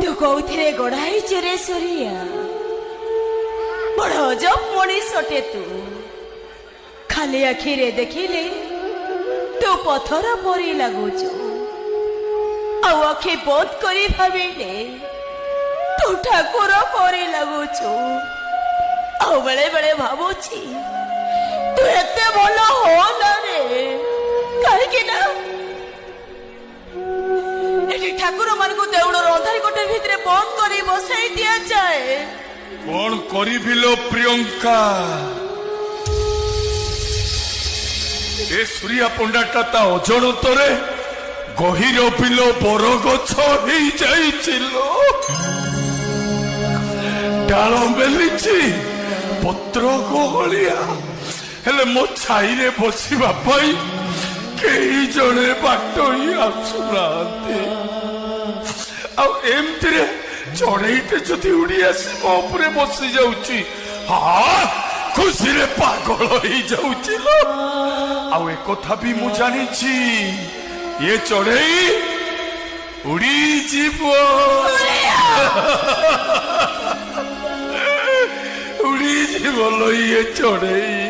ତୁ କୋଉଥିରେ ଗଢା ହେଇଛୁ ରେ ସୂରିଆ? ବଡ ଅଜବ ମଣିଷଟେ ତୁ। ଖାଲି ଆଖିରେ ଦେଖିଲେ ତୁ ପଥର ପରି ଲାଗୁଛୁ, ଆଉ ଆଖି ବନ୍ଦ କରି ଭାବିଲେ ତୁ ଠାକୁର ପରି ଲାଗୁଛୁ। ଆଉ ବେଳେ ବେଳେ ଭାବୁଛି ତୁ ଏତେ ଭଲ ହନା ରେ, କାହିଁକି ନା ଏଠି ଠାକୁର ମାନଙ୍କୁ ଦେଉଳର ଅନ୍ଧାରୀ କୋଠରୀ ଭିତରେ ବନ୍ଦ କରି ବସାଇ ଦିଆଯାଏ। କଣ କରିବିଲୋ ପ୍ରିୟଙ୍କା? ଏ ସୂରିଆ ପଣ୍ଡାଟା ତା ଅଜଣତରେ ଗହିର ବିଲ ବରଗଛ ହେଇଯାଇছিল। ଡାଳ ମେଲିଛି, ପତ୍ର ଗହଳିଆ, ହେଲେ ମୋ ଛାଇରେ ବସିବା ପାଇଁ କେହି ଜଣେ ବାଟୋଇ ଆସୁନାହାନ୍ତି। ଆଉ ଏମିତିରେ ଚଢେଇଟେ ଯଦି ଉଡି ଆସି ମୋ ଉପରେ ବସି ଯାଉଛି, ଖୁସିରେ ପାଗଳ ହେଇଯାଉଛି। ଆଉ ଏକଥା ବି ମୁଁ ଜାଣିଛି, ଏ ଚଢେଇ ଉଡିଯିବ। ଉଡିଯିବ ଲୋ ଇଏ ଚଢେଇ।